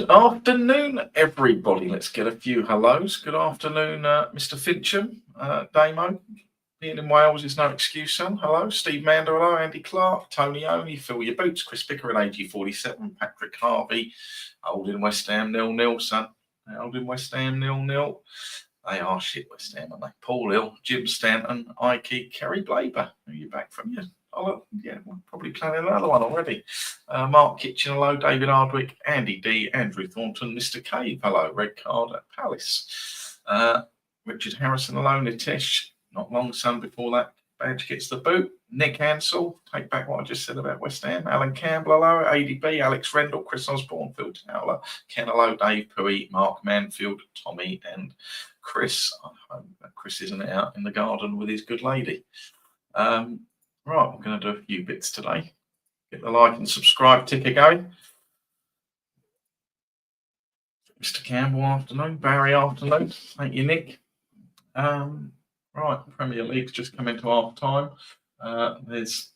Good afternoon, everybody. Let's get a few hellos. Good afternoon, Mr. Fincham, Damo. Being in Wales is no excuse, son. Hello, Steve Mander. Hello, Andy Clark, Tony Oney, Fill Your Boots, Chris Pickering, AG47, Patrick Harvey, Old in West Ham 0-0, son. Old in West Ham 0-0. They are shit, West Ham, aren't they? Paul Hill, Jim Stanton, Ike, Kerry Blaber. Are you back from your? Oh, yeah, we're probably planning another one already. Mark Kitchen, hello. David Hardwick, Andy D, Andrew Thornton, Mr. Cave, hello. Red Card at Palace. Richard Harrison, hello. Nitesh, not long son before that badge gets the boot. Nick Hansel, take back what I just said about West Ham. Alan Campbell, hello. ADB, Alex Rendell, Chris Osborne, Phil Towler, Ken, hello. Dave Pui, Mark Manfield, Tommy, and Chris. I hope that Chris isn't out in the garden with his good lady. Right, we're going to do a few bits today. Get the like and subscribe ticker going. Mr. Campbell, afternoon. Barry, afternoon. Thank you, Nick. Right, Premier League's just come into half time. There's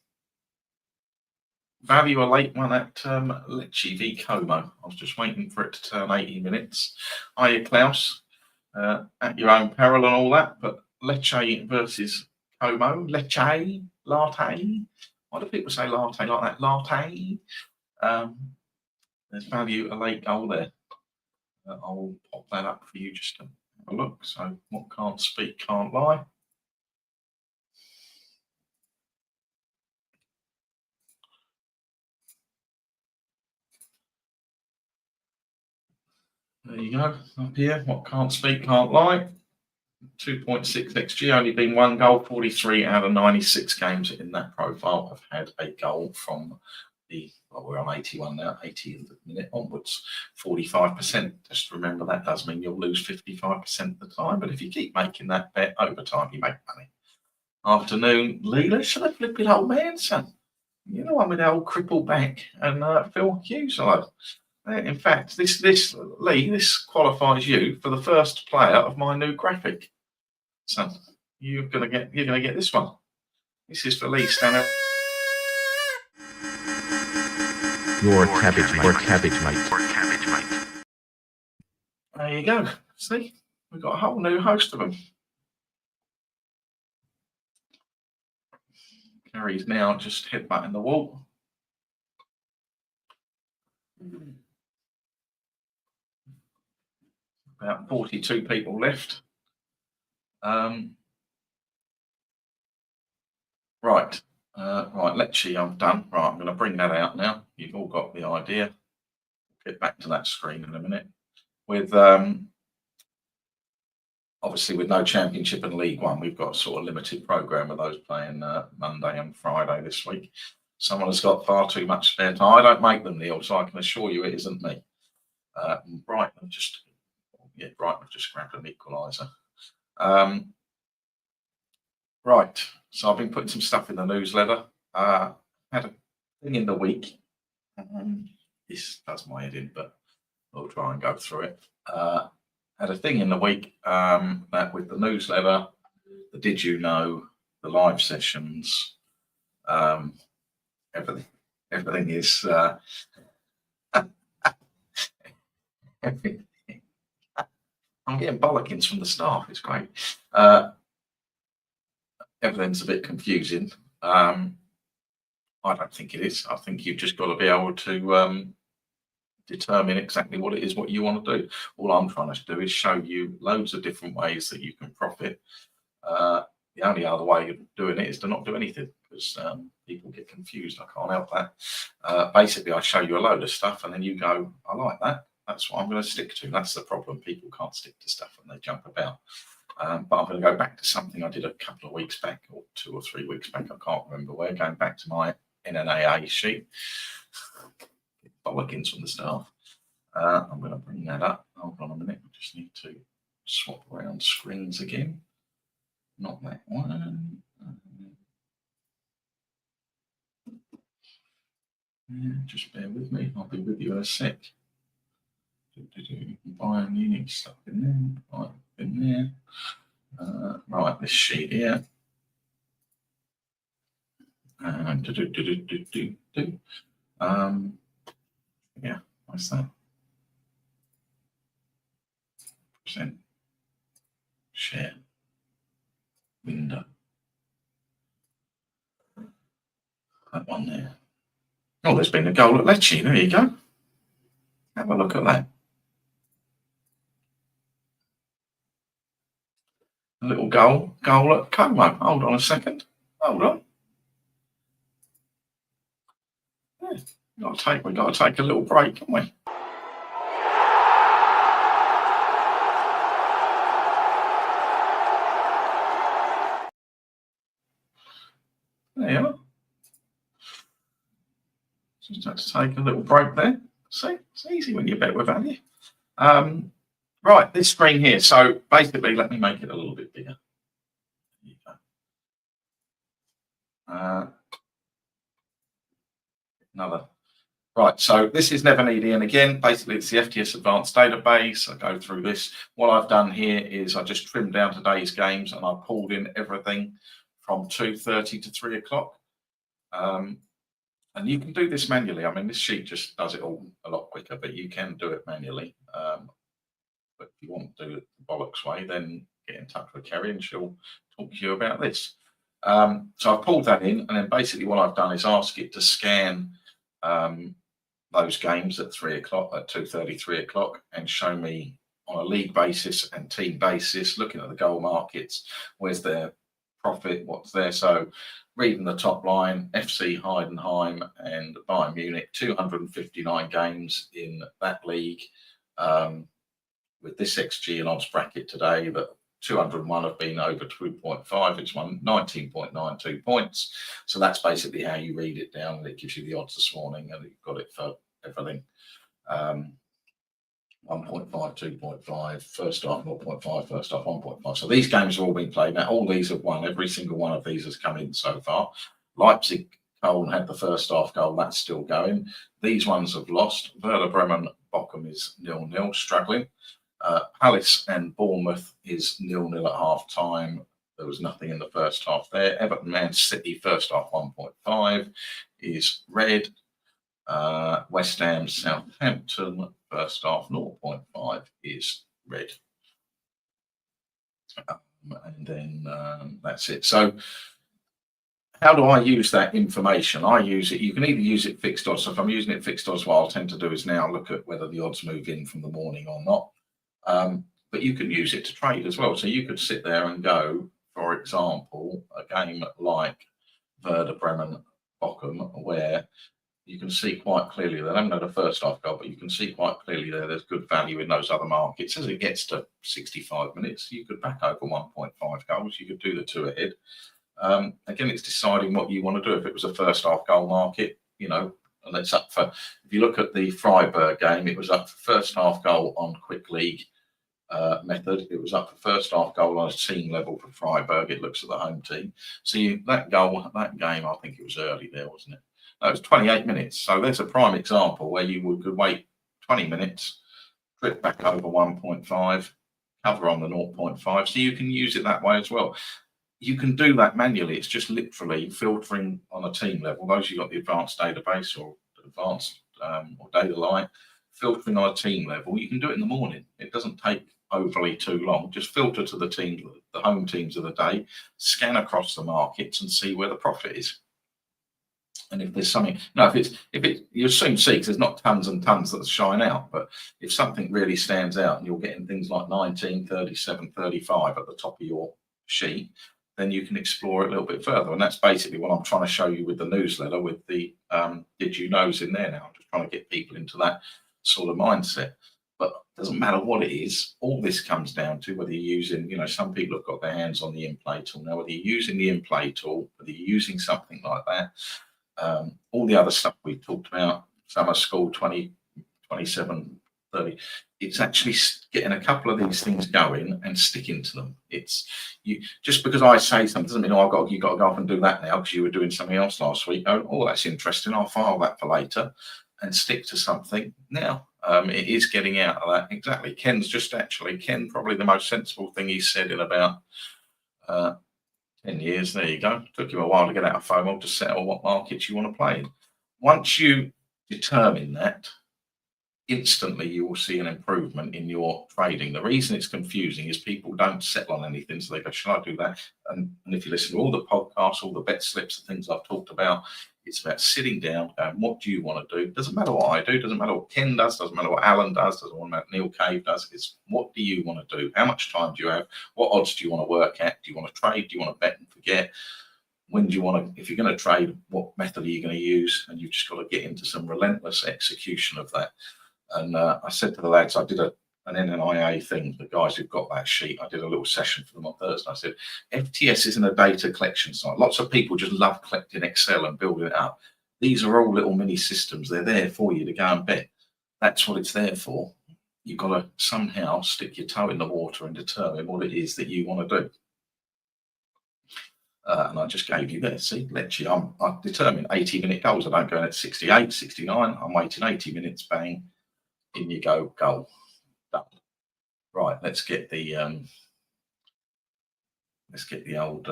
value a late one at Lecce v Como. I was just waiting for it to turn 80 minutes. Hiya, Klaus. At your own peril and all that, but Lecce versus Como. Lecce. Latte. Why do people say latte like that? Latte. There's value a late goal there. I'll pop that up for you just to have a look. So what can't speak can't lie. There you go. Up here, what can't speak can't lie. 2.6 XG, only been one goal. 43 out of 96 games in that profile have had a goal from the, well, we're on 81 now, 80 minute onwards, 45%. Just remember that does mean you'll lose 55% of the time, but if you keep making that bet over time, you make money. Afternoon, Leela, should I flip it old man, son? You know, I'm with the old crippled back and Phil Hughes, hello. In fact, this Lee, this qualifies you for the first player of my new graphic. So you're gonna get this one. This is for Lee Stanner. Your cabbage mate. There you go. See, we've got a whole new host of them. Gary's now just headbutting the wall. About 42 people left. Right, Lecce, I'm done. Right, I'm going to bring that out now. You've all got the idea. Get back to that screen in a minute. With obviously with no Championship and League One, we've got a sort of limited program of those playing Monday and Friday this week. Someone has got far too much spare time. I don't make them, Neil, so I can assure you it isn't me. Brighton have just grabbed an equaliser. Right, so I've been putting some stuff in the newsletter. Had a thing in the week. This does my head in, but we'll try and go through it. Had a thing in the week that with the newsletter, the Did You Know, the live sessions, everything is everything. I'm getting bollockings from the staff. It's great. Everything's a bit confusing. I don't think it is. I think you've just got to be able to determine exactly what it is, what you want to do. All I'm trying to do is show you loads of different ways that you can profit. The only other way of doing it is to not do anything, because people get confused. I can't help that. Basically, I show you a load of stuff and then you go, I like that. That's what I'm going to stick to. That's the problem. People can't stick to stuff and they jump about. But I'm going to go back to something I did a couple of weeks back, or 2 or 3 weeks back. I can't remember where. Going back to my NNAA sheet. Bollockings from the staff. I'm going to bring that up. Hold on a minute. I just need to swap around screens again. Not that one. Yeah, just bear with me. I'll be with you in a sec. Bayern Munich stuff in there. Right, in there. Right, this sheet here. Yeah, what's that? percent share window. That one there. Oh, there's been a goal at Lecce. There you go. Have a look at that. A little goal at Como. Hold on a second. Hold on. Yeah. We've got to take a little break, haven't we? There you are. Just have to take a little break there. See, it's easy when you bet with value. Right, this screen here. So basically, let me make it a little bit bigger. There you go. Another. Right, so this is Never Need Ian again. Basically, it's the FTS Advanced Database. I go through this. What I've done here is I just trimmed down today's games and I pulled in everything from 2:30 to 3 o'clock. And you can do this manually. I mean, this sheet just does it all a lot quicker, but you can do it manually. But if you want to do it the bollocks way, then get in touch with Kerry and she'll talk to you about this. So I've pulled that in, and then basically what I've done is ask it to scan those games at 3 o'clock, at 2:30, 3 o'clock, and show me on a league basis and team basis, looking at the goal markets, where's their profit, what's there. So reading the top line, FC Heidenheim and Bayern Munich, 259 games in that league. With this XG and odds bracket today, that 201 have been over 2.5. It's won 19.92 points. So that's basically how you read it down. And it gives you the odds this morning, and you've got it for everything. 1.5, 2.5, first half 0.5, first half 1.5. So these games have all been played. Now, all these have won. Every single one of these has come in so far. Leipzig, Köln had the first half goal. That's still going. These ones have lost. Werder Bremen, Bochum is 0-0, struggling. Palace and Bournemouth is 0-0 at half time. There was nothing in the first half there. Everton, Man City, first half 1.5 is red. West Ham, Southampton, first half 0.5 is red. And then that's it. So how do I use that information? I use it. You can either use it fixed odds. So if I'm using it fixed odds, what I'll tend to do is now look at whether the odds move in from the morning or not. But you can use it to trade as well. So you could sit there and go, for example, a game like Werder Bremen Bochum, where you can see quite clearly they haven't had a first half goal, but you can see quite clearly there's good value in those other markets. As it gets to 65 minutes, you could back over 1.5 goals. You could do the two ahead. Again, it's deciding what you want to do. If it was a first half goal market, and it's up for, if you look at the Freiburg game, it was up for first half goal on quick league method. It was up for first half goal on a team level for Freiburg. It looks at the home team. So that game, I think it was early there, wasn't it? No, it was 28 minutes. So there's a prime example where you could wait 20 minutes, flip back over 1.5, cover on the 0.5. So you can use it that way as well. You can do that manually. It's just literally filtering on a team level. Those you've got the advanced database or advanced or data line, filtering on a team level. You can do it in the morning. It doesn't take overly too long. Just filter to the teams, the home teams of the day, scan across the markets and see where the profit is. And if there's something, you'll soon see, because there's not tons and tons that shine out, but if something really stands out and you're getting things like 19, 37, 35 at the top of your sheet, then you can explore it a little bit further. And that's basically what I'm trying to show you with the newsletter, with the Did You Knows in there now. I'm just trying to get people into that sort of mindset. But it doesn't matter what it is. All this comes down to whether you're using, some people have got their hands on the in-play tool. Now, whether you're using the in-play tool, whether you're using something like that, all the other stuff we've talked about, summer school 20, 27, 30, it's actually getting a couple of these things going and sticking to them. It's you just because I say something doesn't mean you've got to go off and do that now because you were doing something else last week. Oh, that's interesting. I'll file that for later and stick to something now. It is getting out of that. Exactly. Ken, probably the most sensible thing he said in about 10 years. There you go. Took you a while to get out of FOMO to settle what markets you want to play in. Once you determine that, instantly you will see an improvement in your trading. The reason it's confusing is people don't settle on anything, so they go, "Shall I do that?" And if you listen to all the podcasts, all the bet slips, the things I've talked about, it's about sitting down, going, "What do you want to do?" Doesn't matter what I do, doesn't matter what Ken does, doesn't matter what Alan does, doesn't matter what Neil Cave does. It's what do you want to do? How much time do you have? What odds do you want to work at? Do you want to trade? Do you want to bet and forget? When do you want to, if you're going to trade, what method are you going to use? And you've just got to get into some relentless execution of that. And I said to the lads, I did an NNIA thing, the guys who've got that sheet, I did a little session for them on Thursday. I said, FTS isn't a data collection site. Lots of people just love collecting Excel and building it up. These are all little mini systems. They're there for you to go and bet. That's what it's there for. You've got to somehow stick your toe in the water and determine what it is that you want to do. And I just gave you there. See, literally, I determine 80-minute goals. I don't go in at 68, 69. I'm waiting 80 minutes, bang, in you go, goal. Done. Right, let's get the old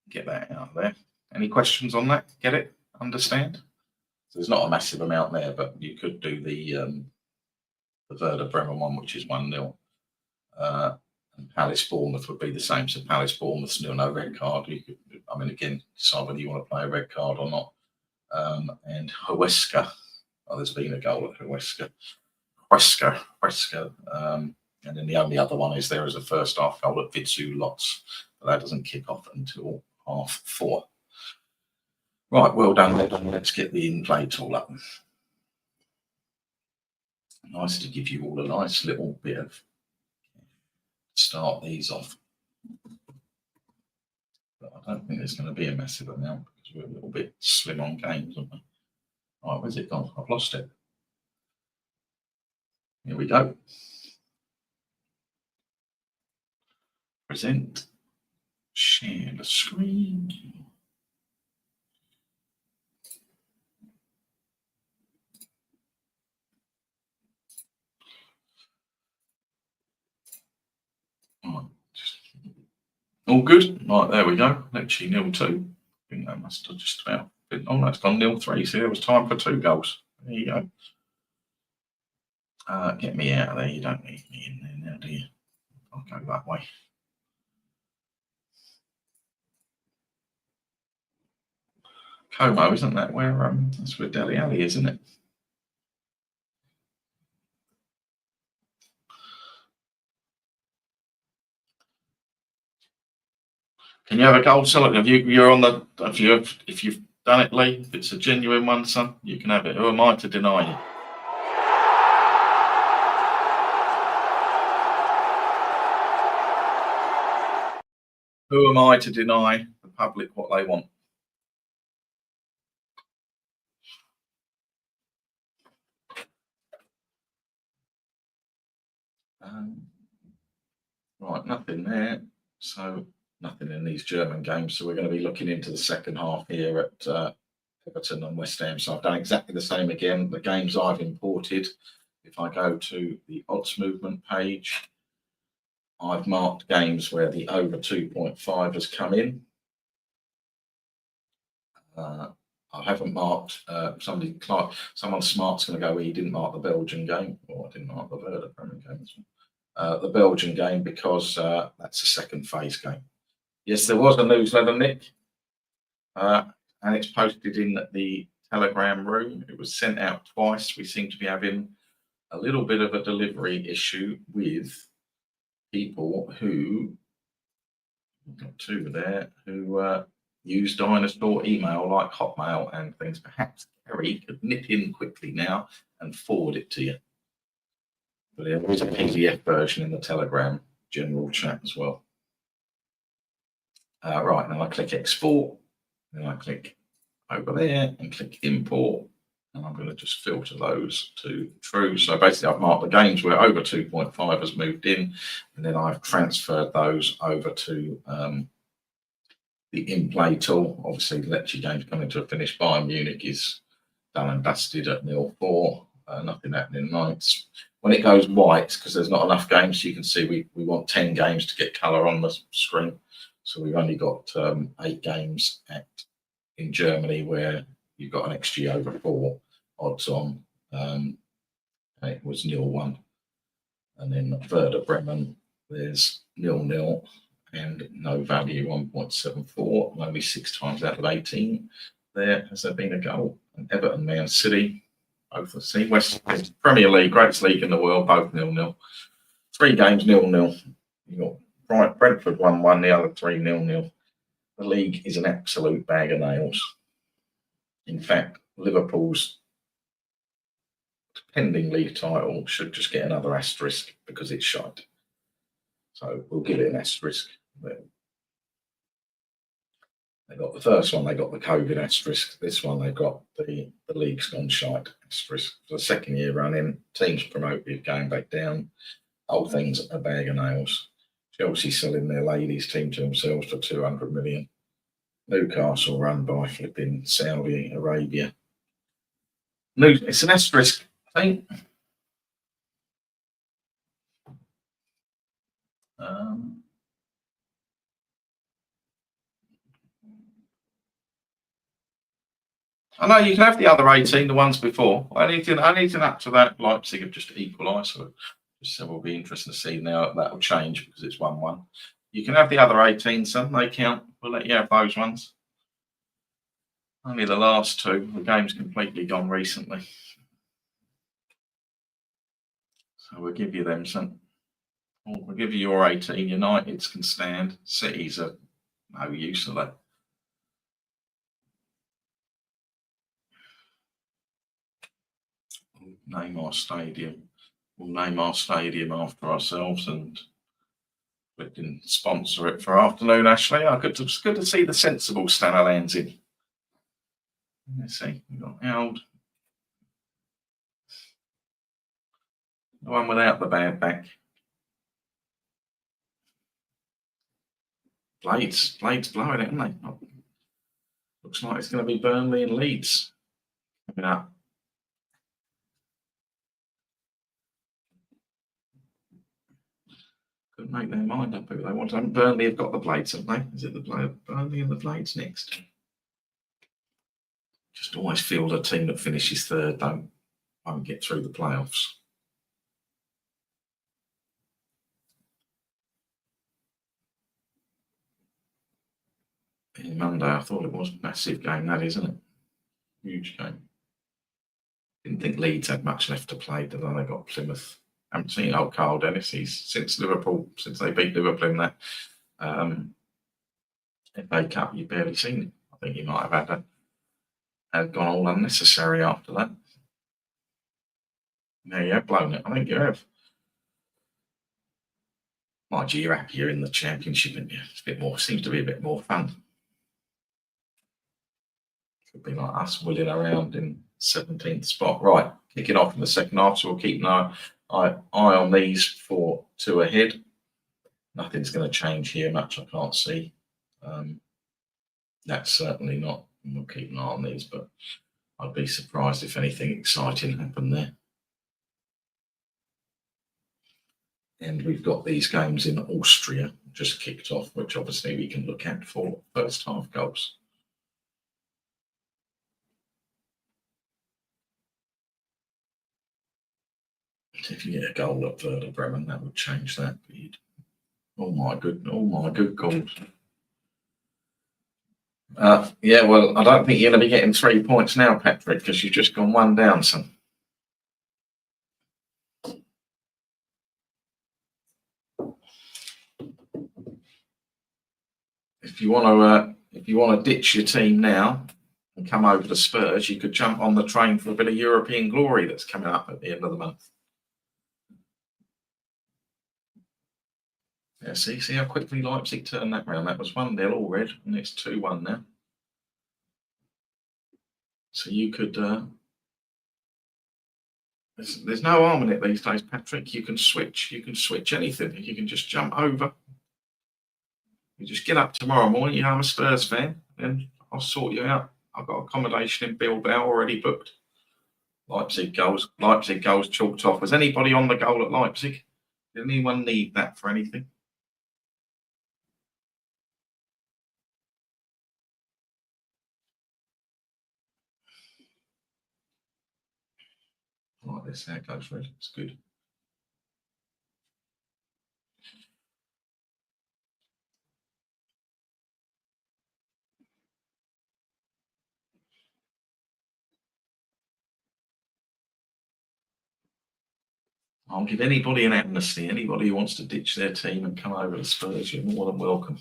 get that out there. Any questions on that? Get it? Understand? So there's not a massive amount there, but you could do the Werder Bremen one, which is 1-0. And Palace Bournemouth would be the same. So Palace Bournemouth still no red card. You could, I mean, again, decide whether you want to play a red card or not. And Huesca. Oh, there's been a goal at Huesca. And then the only other one is there as a first half goal at Vitzu Lotz. But that doesn't kick off until 4:30. Right, well done, let's get the in-play tool up. Nice to give you all a nice little bit of start these off. But I don't think there's going to be a massive amount because we're a little bit slim on games, aren't we? Right, where's it gone? I've lost it. Here we go. Present. Share the screen. Right. All good. Right, there we go. Literally 0-2. I think that must have just about been. Oh, that's gone 0-3. See, there was time for 2 goals. There you go. Get me out of there. You don't need me in there now, do you? I'll go that way. Como, isn't that where that's where Dele Alli is, isn't it? Can you have a gold seller? If you've done it, Lee, if it's a genuine one, son, you can have it. Who am I to deny you? Who am I to deny the public what they want? Right, nothing there. So nothing in these German games. So we're going to be looking into the second half here at Everton and West Ham. So I've done exactly the same again. The games I've imported, if I go to the odds movement page, I've marked games where the over 2.5 has come in. I haven't marked someone smart's going to go, well, you didn't mark the Belgian game. Or I didn't mark the Werder Bremen game as well. The Belgian game because that's a second phase game. Yes, there was a newsletter, Nick, and it's posted in the Telegram room. It was sent out twice. We seem to be having a little bit of a delivery issue with people who, got 2 there, who use dinosaur email like Hotmail and things. Perhaps Kerry could nip in quickly now and forward it to you. But there is a PDF version in the Telegram general chat as well. Right, now I click export, then I click over there and click import, and I'm going to just filter those to true. So basically I've marked the games where over 2.5 has moved in, and then I've transferred those over to the in-play tool. Obviously, the Lecce game's coming to a finish. Bayern Munich is done and dusted at 0-4. Nothing happening nights. When it goes white, because there's not enough games, you can see we want 10 games to get colour on the screen. So we've only got 8 games in Germany where you've got an XG over 4 odds on. it was 0-1. And then Werder Bremen, there's 0-0 and no value, 1.74, only 6 times out of 18. There has there been a goal. And Everton, Man City, both the same. West Premier League, greatest league in the world, both 0-0. 3 games 0-0. You got Brentford 1-1, the other 3 0-0. The league is an absolute bag of nails. In fact, Liverpool's pending league title should just get another asterisk because it's shite. So we'll give it an asterisk. They got the first one, they got the COVID asterisk. This one, they got the league's gone shite asterisk. For the second year running, teams promoted, going back down. Whole thing's a bag of nails. Chelsea selling their ladies' team to themselves for 200 million. Newcastle run by flipping Saudi Arabia. It's an asterisk thing. I know you can have the other 18, the ones before. Anything up to that, Leipzig have just equalised. So we'll be interested to see now that will change because it's 1-1. You can have the other 18, son. They count. We'll let you have those ones. Only the last 2. The game's completely gone recently. So we'll give you them, son. We'll give you your 18. United's can stand. Cities are no use of that. Name our stadium. We'll name our stadium after ourselves and we can sponsor it for afternoon, Ashley. It's good to see the sensible Stannerlands in. Let's see, we've got Eld. The one without the bad back. Blades blowing it, aren't they? Looks like it's going to be Burnley and Leeds coming up. Couldn't make their mind up who they want. Burnley have got the Blades, haven't they? Is it the Burnley and the Blades next? Just always feel the team that finishes third won't get through the playoffs. Monday, I thought it was a massive game, that isn't it? Huge game. Didn't think Leeds had much left to play, did they? They got Plymouth. I haven't seen old Carl Dennis. Since they beat Liverpool in that FA Cup, you've barely seen him. I think he might have had gone all unnecessary after that. No, you have blown it. I think you have. Mind you, you're happier in the Championship, aren't you? It's a bit more. Seems to be a bit more fun. Could be like us wheeling around in 17th spot. Right, kicking off in the second half, so we'll keep an eye on these for 2 ahead. Nothing's going to change here much, I can't see. That's certainly not. We'll keep an eye on these, but I'd be surprised if anything exciting happened there. And we've got these games in Austria just kicked off, which obviously we can look at for first half goals. If you get a goal at Werder Bremen, that would change that. Oh my good goals. Yeah, well, I don't think you're going to be getting 3 points now, Patrick, because you've just gone 1 down, son. If you want to ditch your team now and come over to Spurs, you could jump on the train for a bit of European glory that's coming up at the end of the month. Yeah, see how quickly Leipzig turned that round. That was 1-0 all red, and it's 2-1 now. So you could. There's no harm in it these days, Patrick. You can switch. You can switch anything. You can just jump over. You just get up tomorrow morning. You know, I'm a Spurs fan, and I'll sort you out. I've got accommodation in Bilbao already booked. Leipzig goals chalked off. Was anybody on the goal at Leipzig? Did anyone need that for anything? Right, this. There it goes, red. It's good. I'll give anybody an amnesty. Anybody who wants to ditch their team and come over to Spurs, you're more than welcome.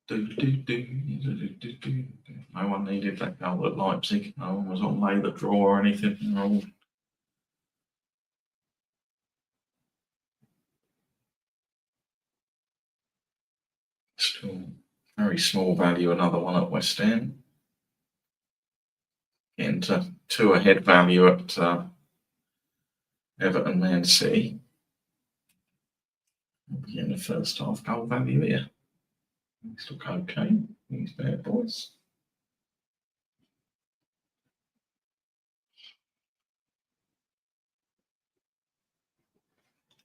No one needed that goal at Leipzig. No one was on May the draw or anything. No. Still very small value, another one at West Ham. Getting to 2 ahead value at Everton, Man City. Getting the first half goal value here. These look okay, these bad boys.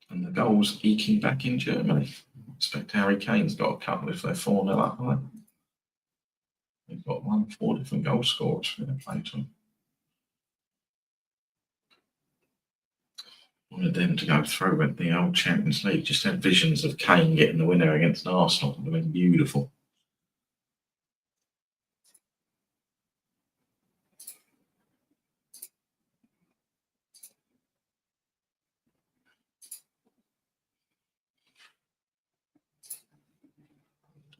And the goals eking back in Germany. I expect Harry Kane's got a couple if they're 4-0 up, haven't they? They've got 4 different goal scorers for their play to them. Wanted them to go through with the old Champions League. Just had visions of Kane getting the winner against Arsenal. It would have been beautiful.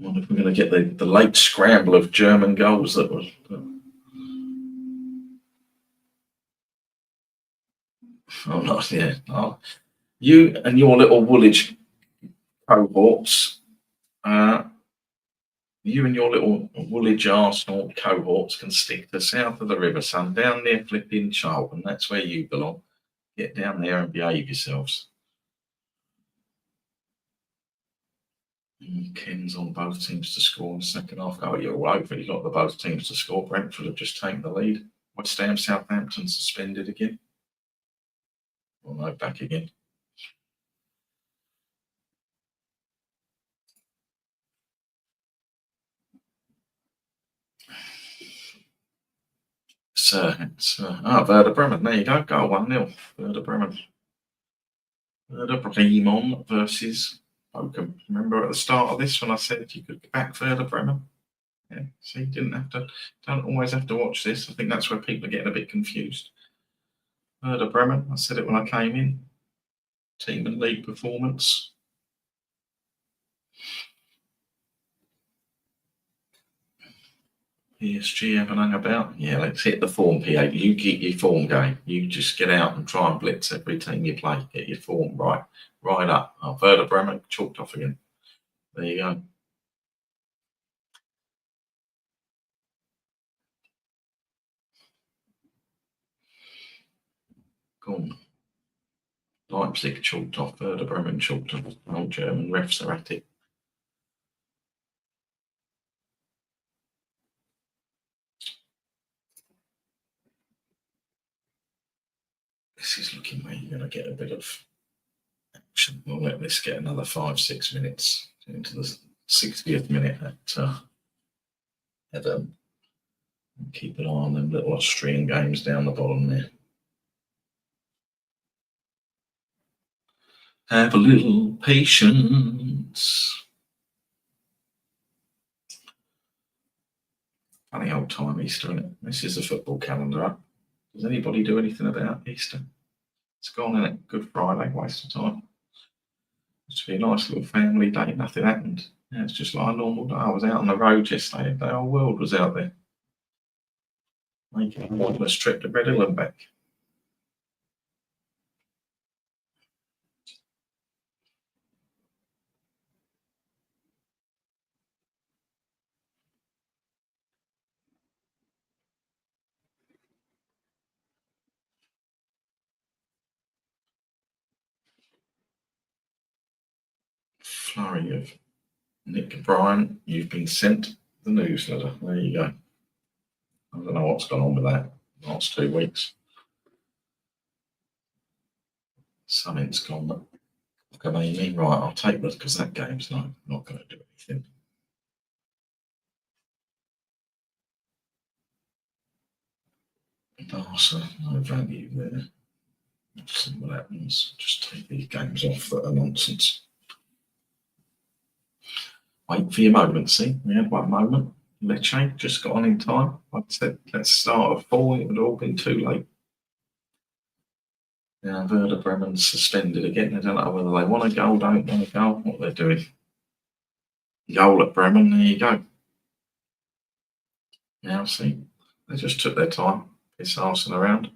I wonder if we're going to get the late scramble of German goals that was. Oh, not yeah. Oh. You and your little Woolwich cohorts, you and your little Woolwich Arsenal cohorts can stick to south of the river, son, down near flipping Charlton. That's where you belong. Get down there and behave yourselves. Ken's on both teams to score in the second half. Oh, you're all over. You got the both teams to score. Brentford have just taken the lead. West Ham, Southampton suspended again. Well, no, back again. Werder Bremen. There you go. Goal 1-0. Werder Bremen. Werder Bremen versus Bochum. Remember at the start of this when I said you could back Werder Bremen? Yeah, so you don't always have to watch this. I think that's where people are getting a bit confused. Werder Bremen, I said it when I came in. Team and league performance. PSG haven't hung about. Yeah, let's hit the form, PA. You get your form going. You just get out and try and blitz every team you play. Get your form right up. Oh, Werder Bremen chalked off again. There you go. Gone. Leipzig chalked off. Werder Bremen chalked off. Old German refs are at it. This is looking like you're going to get a bit of action. We'll let this get another 5-6 minutes into the 60th minute at Everton. Keep an eye on them little Austrian games down the bottom there. Have a little patience. Funny old time Easter, isn't it? This is the football calendar. Does anybody do anything about Easter? It's gone, isn't it? Good Friday, waste of time. Used to be a nice little family day, nothing happened. Yeah, it's just like a normal day. I was out on the road yesterday, the whole world was out there. Making a pointless trip to Red Hill and back. Flurry of Nick Bryan, you've been sent the newsletter. There you go. I don't know what's gone on with that the last 2 weeks. Something's gone. Right, I'll take this because that game's not going to do anything. So no value there. Let's see what happens. Just take these games off that are nonsense. Wait for your moment. See, we had one moment. Lecce just got on in time. Like I said, let's start at 4. It would have all been too late. Now Werder Bremen's suspended again. I don't know whether they want a goal, don't want a goal, what they're doing. Goal at Bremen, there you go. Now see, they just took their time, piss arsing around.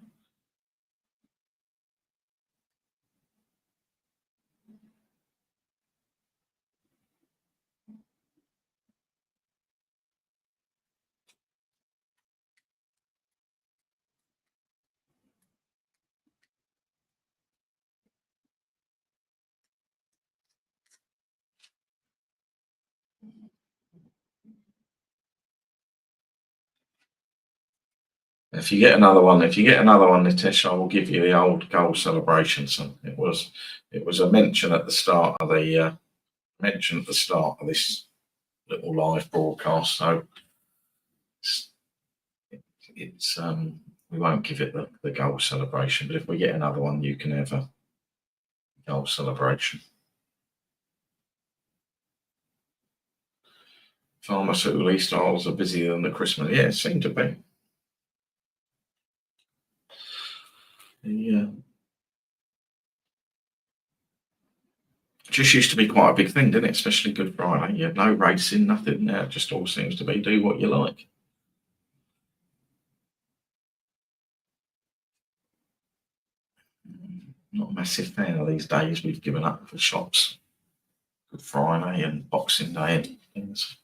If you get another one, Nitesh, I will give you the old goal celebration. So it was a mention at the start of this little live broadcast. So it's we won't give it the goal celebration, but if we get another one, you can have a goal celebration. Pharmaceutical Easterls are busier than the Christmas. Yeah, it seemed to be. Yeah. Just used to be quite a big thing, didn't it? Especially Good Friday. You had no racing, nothing. Now it just all seems to be do what you like. Not a massive fan of these days we've given up for shops. Good Friday and Boxing Day and things.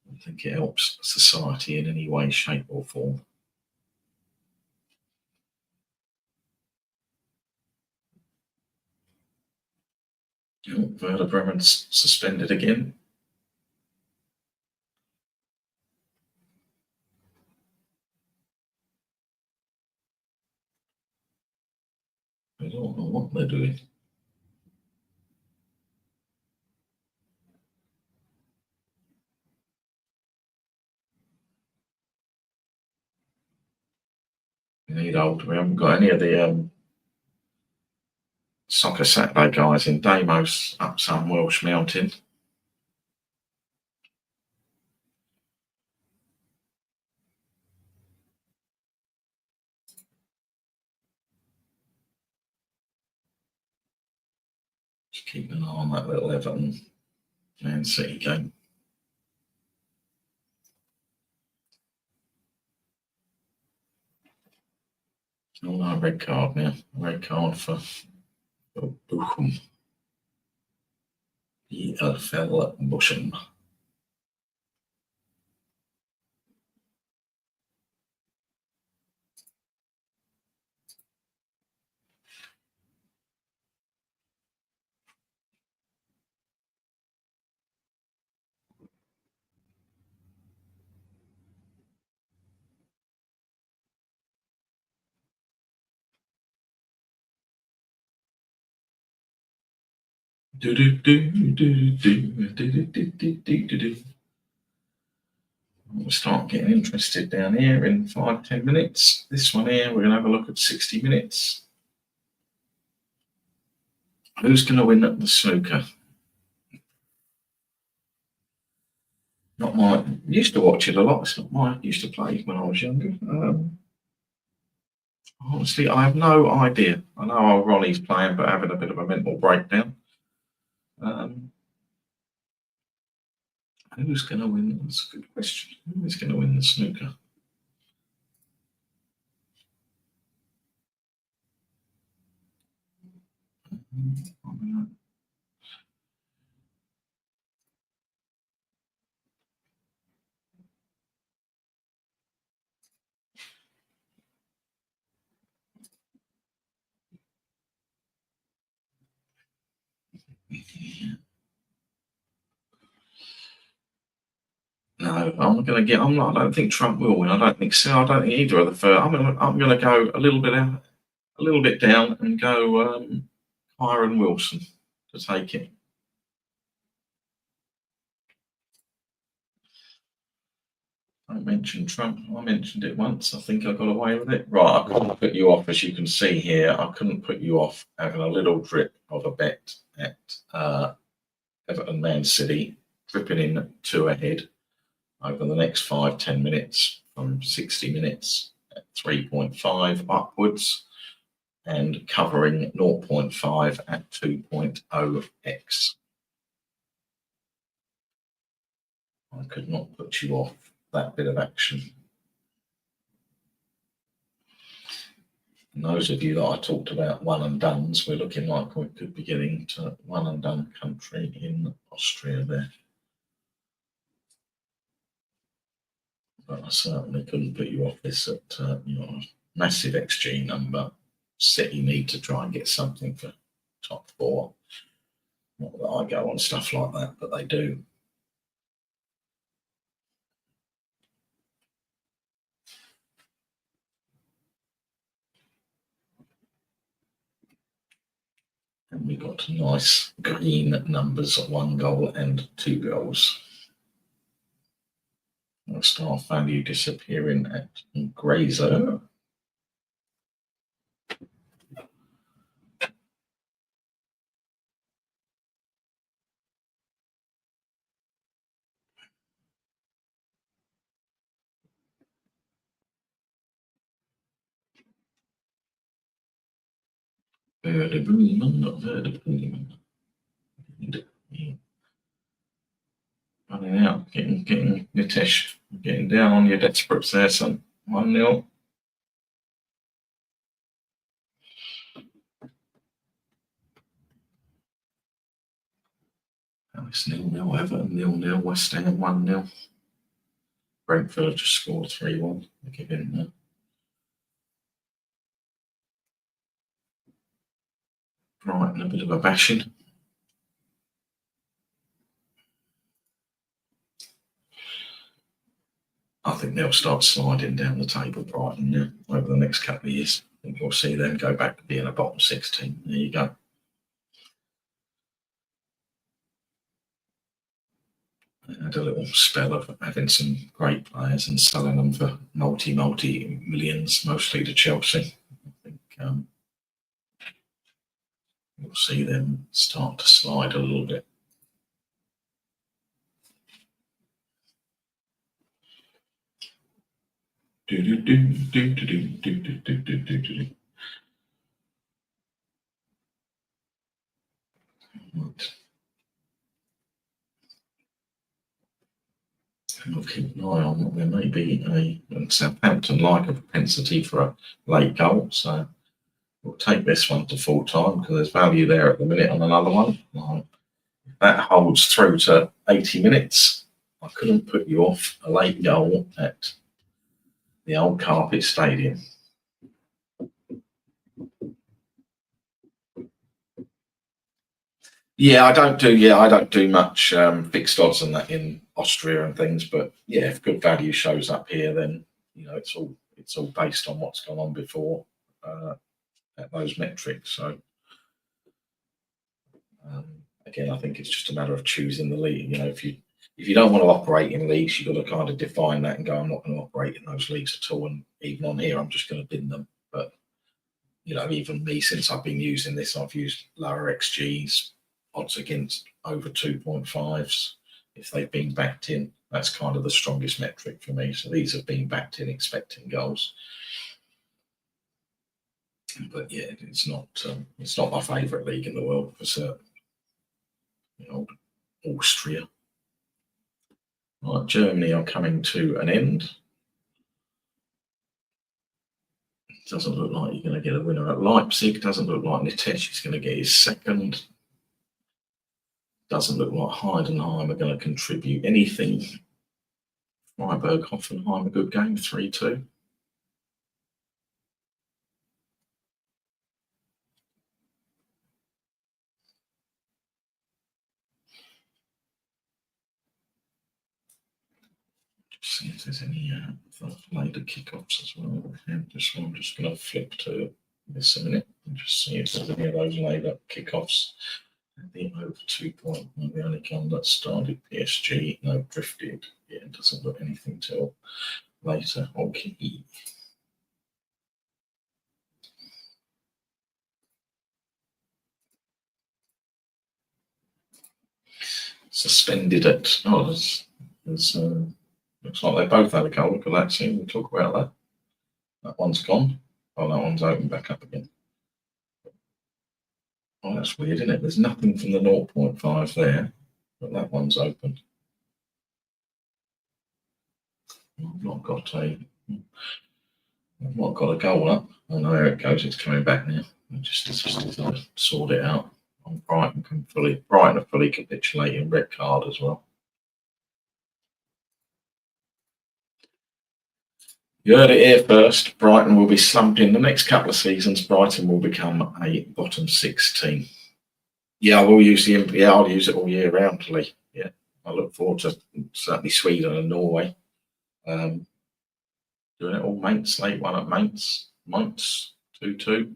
I don't think it helps society in any way, shape or form. Werder Bremen's suspended again. I don't know what they're doing. We need old. We haven't got any of the Soccer Saturday guys in Damos up some Welsh mountain. Just keep an eye on that little Everton Man City game. Oh no, red card now. Red card for Bochum. EFL Bochum. We'll start getting interested down here in 5-10 minutes. This one here, we're going to have a look at 60 minutes. Who's going to win at the snooker? Not my. Used to watch it a lot. It's not my. Used to play when I was younger. Honestly, I have no idea. I know how Ronnie's playing, but having a bit of a mental breakdown. Who's going to win? That's a good question. Who is going to win the snooker? No, I'm going to get. I don't think Trump will win. I don't think so. I don't think either of the first. I'm going to go a little bit out. a little bit down and go Kyron Wilson to take it. I mentioned Trump. I mentioned it once. I think I got away with it. Right, I couldn't put you off, as you can see here. I couldn't put you off having a little drip of a bet at Everton Man City, dripping in 2 ahead over the next 5-10 minutes from 60 minutes at 3.5 upwards and covering 0.5 at 2.0x. I could not put you off that bit of action. And those of you that I talked about one and dones, we're looking like we could be getting to one and done country in Austria there. But I certainly couldn't put you off this at massive XG number. City need to try and get something for top 4. Not that I go on stuff like that, but they do. And we got nice green numbers, 1 goal and 2 goals. Staff value disappearing at Grazer. Werder Bremen. Running out, getting Nitesh, getting down on your desperates there, son. 1-0. Palace 0-0, Everton 0-0, West Ham 1-0. Brentford just scored 3-1. Give in there. Brighton a bit of a bashing. I think they'll start sliding down the table, Brighton, over the next couple of years. I think you'll see them go back to being a bottom 6 team. There you go. They had a little spell of having some great players and selling them for multi millions, mostly to Chelsea. I think you'll see them start to slide a little bit. Right. I'll keep an eye on. There may be Southampton like a propensity for a late goal, so we'll take this one to full time because there's value there at the minute on another one. If that holds through to 80 minutes, I couldn't put you off a late goal at the Old Carpet Stadium. Yeah, I don't do much fixed odds on that in Austria and things, but yeah, if good value shows up here, then it's all based on what's gone on before at those metrics. So again, I think it's just a matter of choosing the league. If you don't want to operate in leagues, you've got to kind of define that and go, I'm not going to operate in those leagues at all. And even on here, I'm just going to bin them. But even me, since I've been using this, I've used lower XGs, odds against over 2.5s. If they've been backed in, that's kind of the strongest metric for me. So these have been backed in, expecting goals. But yeah, it's not my favourite league in the world for certain. Austria. Right, Germany are coming to an end. It doesn't look like you're going to get a winner at Leipzig. Doesn't look like Nitesh is going to get his second. Doesn't look like Heidenheim are going to contribute anything. Freiburg, Hoffenheim, a good game, 3-2. Just see if there's any later kickoffs as well. I'm just going to flip to This a minute and just see if there's any of those laid up kickoffs. The over 2 point, the only one that started PSG, no, drifted. Yeah, it doesn't look anything till later. Okay. Suspended at, oh, looks like they both had a goal. Look at that, see, we'll talk about that. That one's gone. Oh, that one's open back up again. Oh, that's weird, isn't it? There's nothing from the 0.5 there, but that one's open. I've not got a goal up. Oh no, there it goes. It's coming back now. Just sort it out. Brighton are fully capitulating. Red card as well. You heard it here first. Brighton will be slumped in the next couple of seasons. Brighton will become a bottom 6 team. Yeah, I will use I'll use it all year round, Lee. Yeah, I look forward to certainly Sweden and Norway. Doing it all, Mainz, late one at Mainz, 2-2.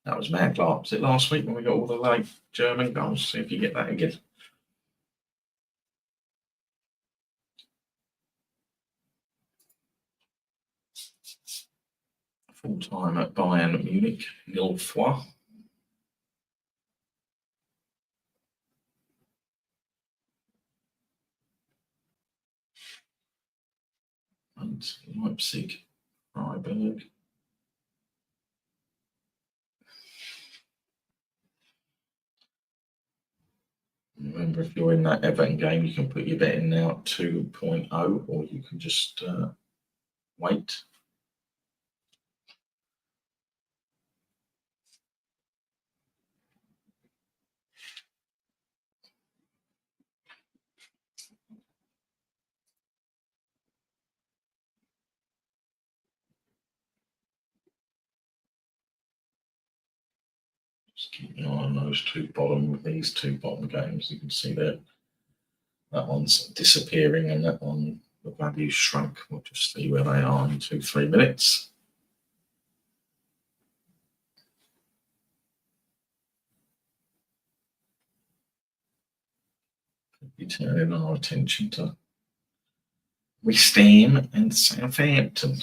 That was mad. Was it last week when we got all the late German goals? See if you get that again. Full time at Bayern Munich, 0-3. And Leipzig, Freiburg. Remember, if you're in that Everton game, you can put your bet in now at 2.0, or you can just wait. Just keep an eye on these two bottom games. You can see there that one's disappearing, and that one, the value shrunk. We'll just see where they are in 2-3 minutes. Could be turning our attention to West Ham and Southampton.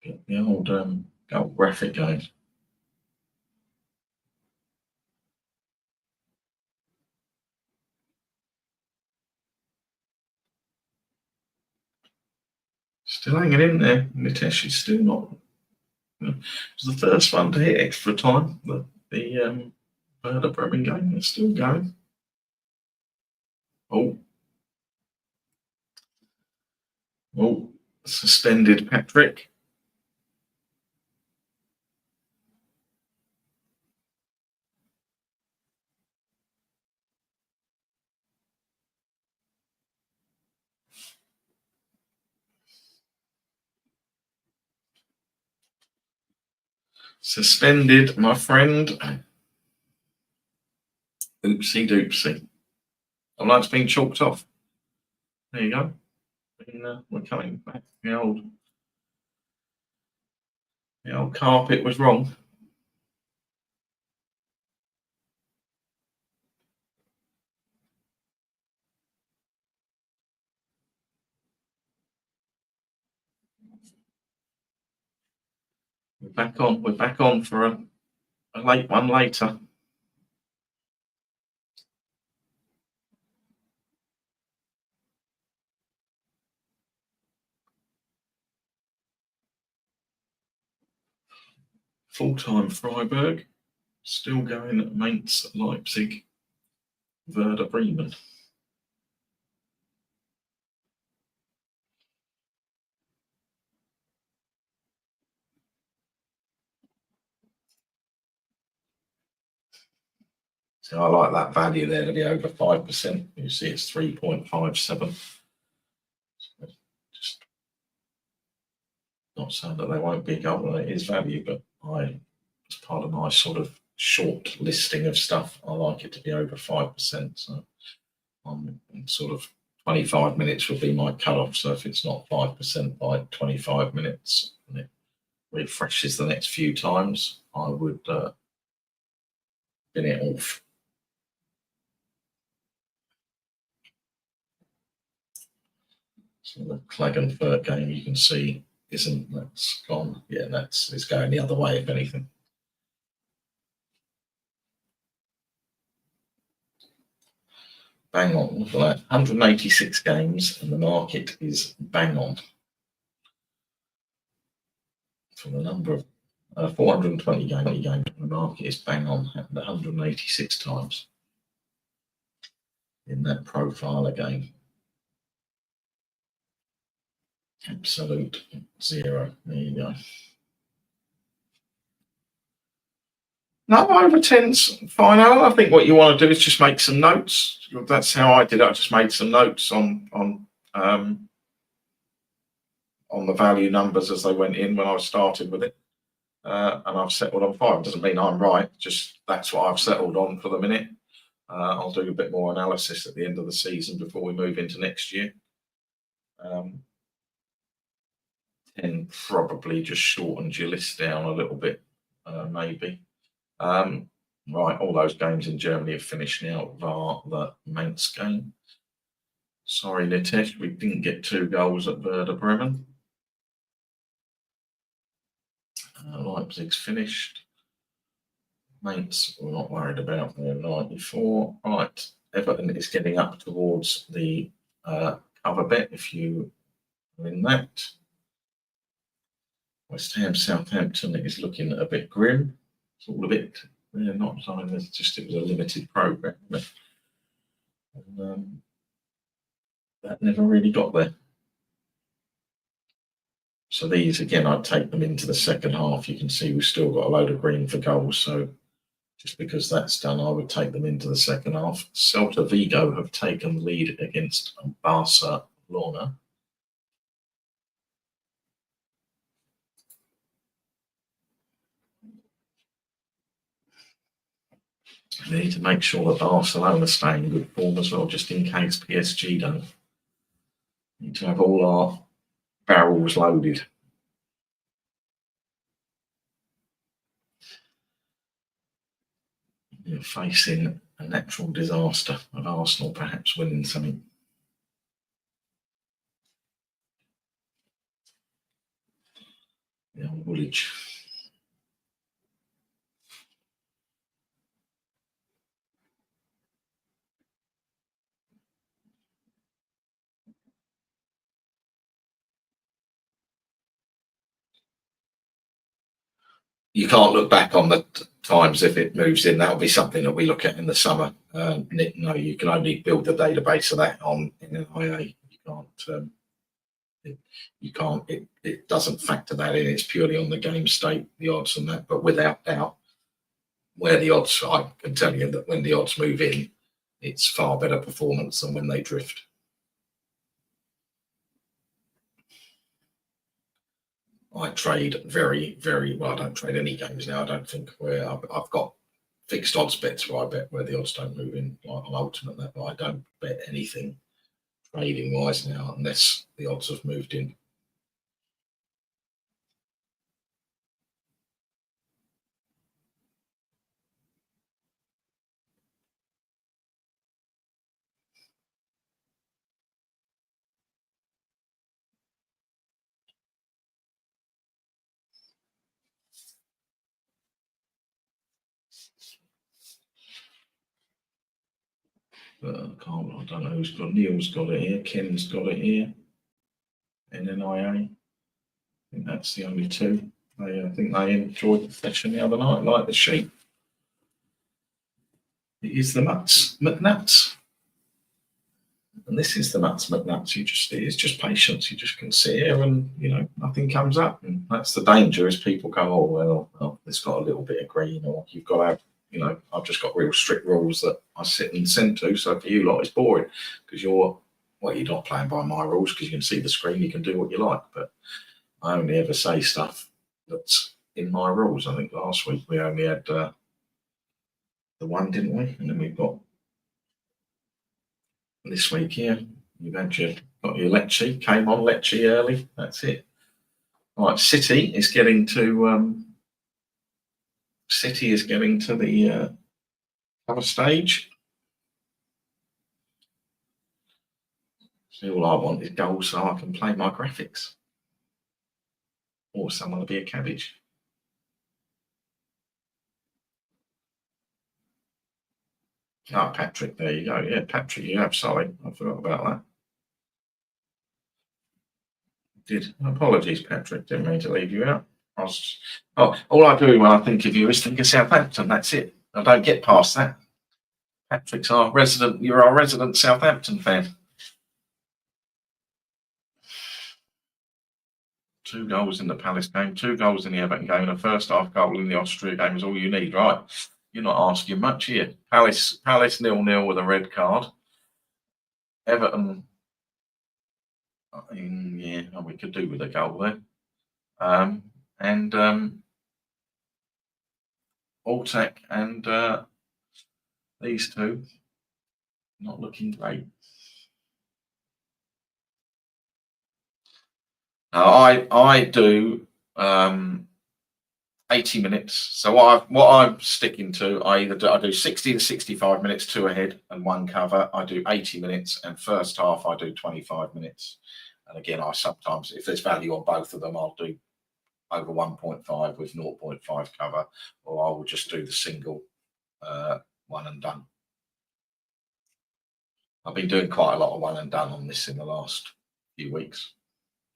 Get the old gold graphic going. Still hanging in there. Mitesh is still not. It was the first one to hit extra time. The Werder Bremen game is still going. Oh, suspended Patrick. Suspended, my friend. Oopsie doopsie. Oh, that's been chalked off. There you go. And, we're coming back. The old carpet was wrong. We're back on. We're back on for a late one later. Full-time Freiburg. Still going at Mainz, Leipzig, Werder Bremen. So I like that value there to be over 5%. You see it's 3.57. Just not saying that they won't be gold, it is value, but as part of my sort of short listing of stuff, I like it to be over 5%. So I'm sort of 25 minutes would be my cutoff. So if it's not 5% by 25 minutes and it refreshes the next few times, I would bin it off. So the Klagenfurt game you can see that's gone. Yeah, it's going the other way if anything. Bang on, look at that. 186 games and the market is bang on. For the number of 420 games, the market is bang on, happened 186 times in that profile again. Absolute zero. There you go. No, over 10's fine, Alan. I think what you want to do is just make some notes. That's how I did it. I just made some notes on the value numbers as they went in when I started with it. And I've settled on 5. Doesn't mean I'm right, just that's what I've settled on for the minute. I'll do a bit more analysis at the end of the season before we move into next year. 10 probably just shortens your list down a little bit, maybe. Right, all those games in Germany have finished now, bar the Mainz game. Sorry, Nitesh, we didn't get 2 goals at Werder Bremen. Leipzig's finished. Mainz, we're not worried about. They're 94. Right, Everton is getting up towards the cover bet if you are in that. West Ham, Southampton is looking a bit grim. It's all a bit, they're not saying it's just it was a limited program. And, that never really got there. So these, again, I'd take them into the second half. You can see we've still got a load of green for goals. So just because that's done, I would take them into the second half. Celta Vigo have taken the lead against Barcelona. We need to make sure that Barcelona stay in good form as well, just in case PSG don't. We need to have all our barrels loaded. You're facing a natural disaster of Arsenal perhaps winning something. The old Woolwich. You can't look back on the times if it moves in. That'll be something that we look at in the summer. No, you can only build a database of that on in IA. You can't. It doesn't factor that in. It's purely on the game state, the odds and that. But without doubt, where the odds, I can tell you that when the odds move in, it's far better performance than when they drift. I trade very, very well. I don't trade any games now. I don't think where I've got fixed odds bets where I bet where the odds don't move in, like on ultimate that, but I don't bet anything trading wise now unless the odds have moved in. I don't know who's got. Neil's got it here. Ken's got it here. NNIA. I think that's the only 2. I think they enjoyed the session the other night, like the sheep. It is the McNuts. And this is the McNuts. It's just patience. You just can sit here and, nothing comes up. And that's the danger is people go, oh, well, it's got a little bit of green, or you've got to have you know, I've just got real strict rules that I sit and send to. So for you lot, it's boring because you're not playing by my rules because you can see the screen, you can do what you like. But I only ever say stuff that's in my rules. I think last week we only had the one, didn't we? And then we've got this week here. You've had got your Lecce, came on Lecce early. That's it. Right, City is getting to the other stage. So all I want is goals so I can play my graphics. Or someone to be a cabbage. Oh, Patrick, there you go. Yeah, Patrick, you have. Sorry, I forgot about that. Did. Apologies, Patrick. Didn't mean to leave you out. All I do when I think of you is think of Southampton. That's it. I don't get past that. Patrick's our resident. You're our resident Southampton fan. 2 goals in the Palace game, 2 goals in the Everton game, and a first half goal in the Austria game is all you need, right? You're not asking much here. Palace 0-0 with a red card. Everton, yeah, we could do with a goal there. And Altek and these two not looking great. Now I do 80 minutes. So what I'm sticking to, I do 60 to 65 minutes, 2 ahead and 1 cover. I do 80 minutes, and first half I do 25 minutes. And again, I sometimes, if there's value on both of them, I'll do over 1.5 with 0.5 cover, or I will just do the single one and done. I've been doing quite a lot of one and done on this in the last few weeks,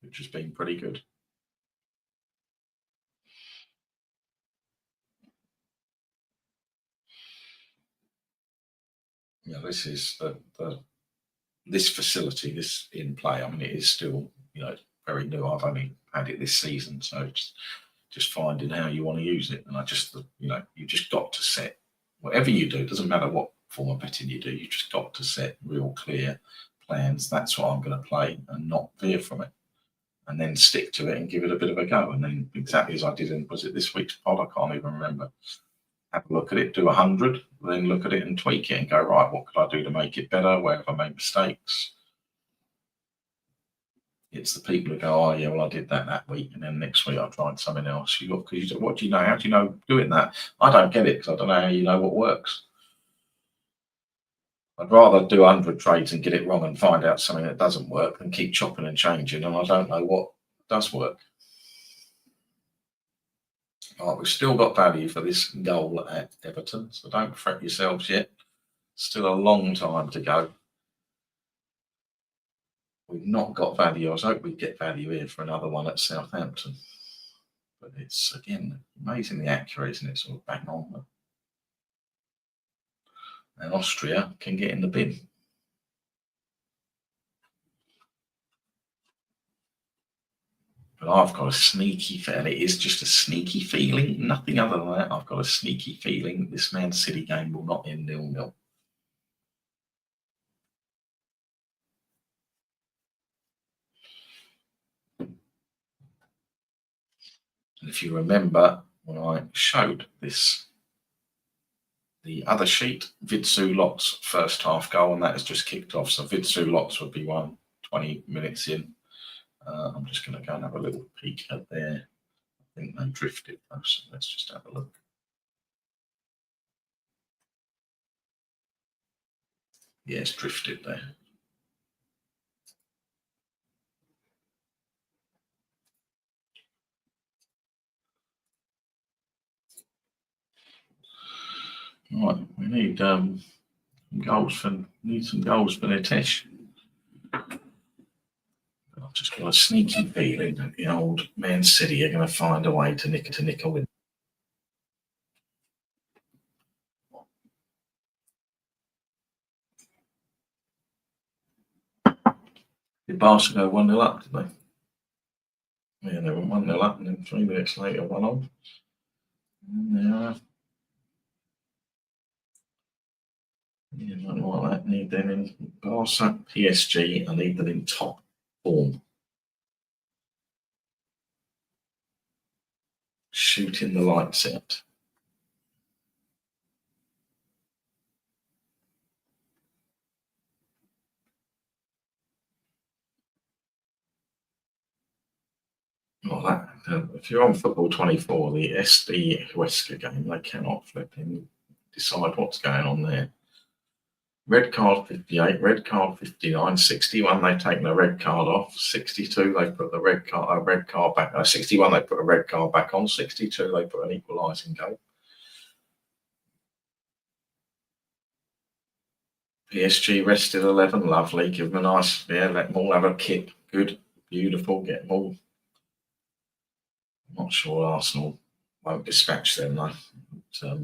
which has been pretty good. You know, this is this facility, this in play. I mean, it is still, you know, very new. I've only had it this season, so it's just finding how you want to use it. And I just, you know, you just got to set whatever you do. It doesn't matter what form of betting you do. You just got to set real clear plans. That's what I'm going to play, and not veer from it, and then stick to it and give it a bit of a go. And then exactly as I did in, was it this week's pod? I can't even remember. Have a look at it, do 100, then look at it and tweak it and go, right, what could I do to make it better? Where have I made mistakes? It's the people who go, oh yeah, well I did that week, and then next week I tried something else. What do you know? How do you know doing that? I don't get it because I don't know how you know what works. I'd rather do 100 trades and get it wrong and find out something that doesn't work than keep chopping and changing, and I don't know what does work. Right, we've still got value for this goal at Everton, so don't fret yourselves yet. Still a long time to go. We've not got value. I was hoping we'd get value here for another one at Southampton. But it's, again, amazingly accurate, isn't it? Sort of bang on. And Austria can get in the bin. But I've got a sneaky feeling, it is just a sneaky feeling, nothing other than that. I've got a sneaky feeling this Man City game will not end 0-0. And if you remember when I showed this, the other sheet, Vidsu Lots first half goal, and that has just kicked off. So Vidsu Lots would be 20 minutes in. I'm just going to go and have a little peek at there. I think they drifted though, so let's just have a look. Yes, drifted there. Right, we need some goals for Nitesh. I've just got a sneaky feeling that the old Man City are going to find a way to nick a win. Did Barca go 1-0 up, did they? Yeah, they went 1-0 up, and then 3 minutes later, 1-0. And they are Yeah, nothing like that. Need them in Barca, PSG. I need them in top form. Shooting the lights out. Well, if you're on Football 24, the SD Huesca game, they cannot flip in, decide what's going on there. Red card 58, red card 59, 61, they've taken a red card off. 62, they put the red card back. 61, they put a red card back on. 62, they put an equalising goal. PSG rested 11, lovely. Give them a nice, let them all have a kick. Good, beautiful, get them all. I'm not sure Arsenal won't dispatch them though. But, a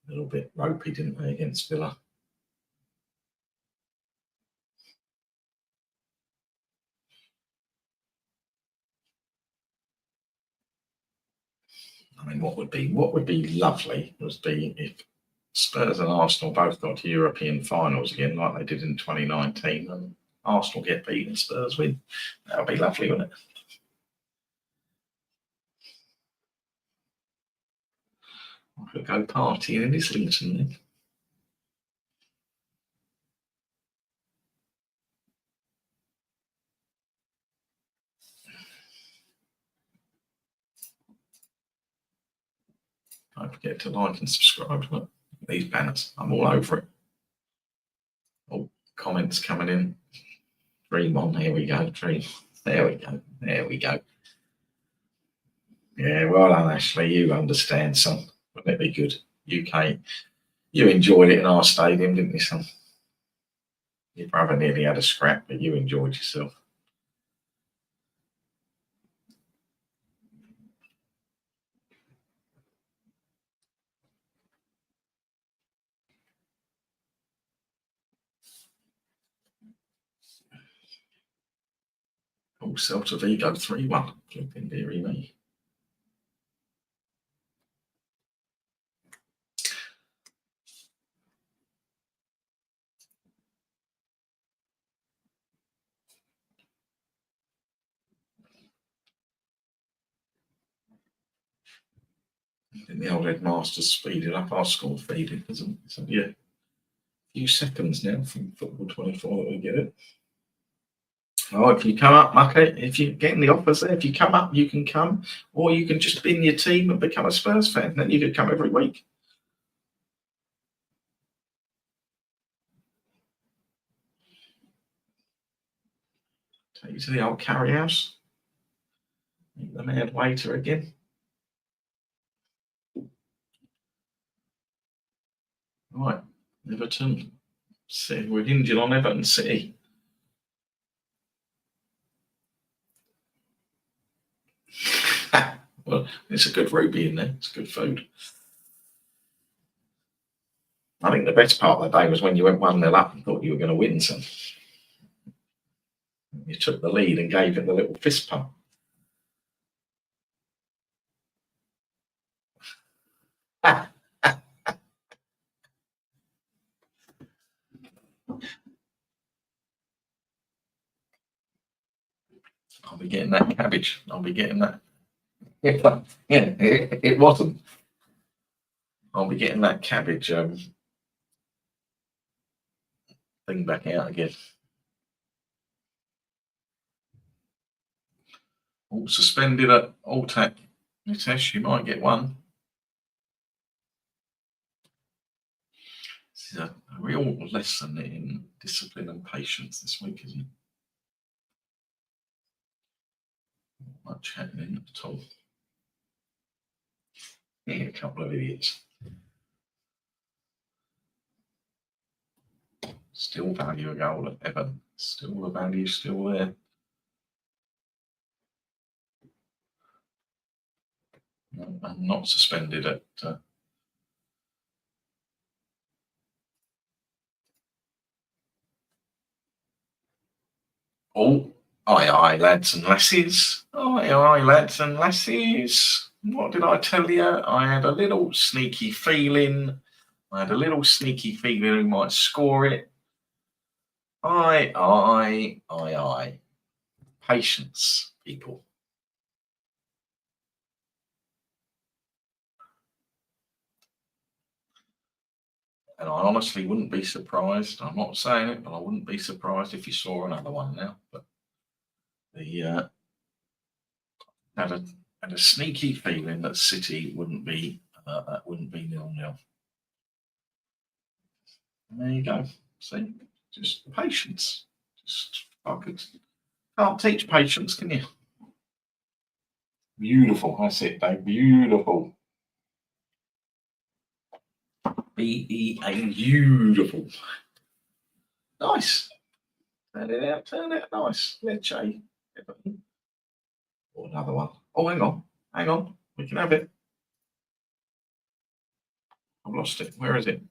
little bit ropey, didn't they, against Villa? I mean, what would be lovely would be if Spurs and Arsenal both got to European finals again, like they did in 2019, and Arsenal get beaten, Spurs win. That would be lovely, wouldn't it? I could go partying in Islington then. Don't forget to like and subscribe. Look, these banners, I'm all over it. Oh, comments coming in. Dream on, here we go. Dream. There we go. There we go. Yeah, well done, Ashley. You understand, son. Wouldn't it be good? UK. You enjoyed it in our stadium, didn't you, son? Your brother nearly had a scrap, but you enjoyed yourself. Oh, Celta Vigo 3-1. Flipping dearie me. I think the old headmaster's speeded up our school feeding, isn't it? So, yeah, a few seconds now from Football 24 that we get it. Oh, if you come up, Mucker, if you're getting the offers there, if you come up, you can come, or you can just be in your team and become a Spurs fan. Then you could come every week. Take you to the old carry house. Meet the mad waiter again. Right, Everton. See, we're hinging on Everton City. Well, it's a good ruby in there. It's good food. I think the best part of the day was when you went 1-0 up and thought you were going to win some. You took the lead and gave it the little fist pump. I'll be getting that cabbage. I'll be getting that. Yeah, it wasn't. I'll be getting that cabbage thing back out again. All suspended at Alltech. Nitesh, you might get one. This is a real lesson in discipline and patience this week, isn't it? Not much happening at all. Yeah, a couple of idiots. Still value a goal at Everton. Still the value still there. I'm not suspended at oh, aye, lads and lassies. Aye, lads and lassies. What did I tell you? I had a little sneaky feeling I had a little sneaky feeling who might score it. Aye. Patience, people. And I honestly wouldn't be surprised. I'm not saying it, but I wouldn't be surprised if you saw another one now. But the had a sneaky feeling that City wouldn't be 0-0. There you go. See, just patience. Just can't teach patience, can you? Beautiful. That's it, Dave. Beautiful. Beautiful. Nice. Turn it out nice. Let's say. Or another one. Oh, hang on. We can have it. I've lost it. Where is it?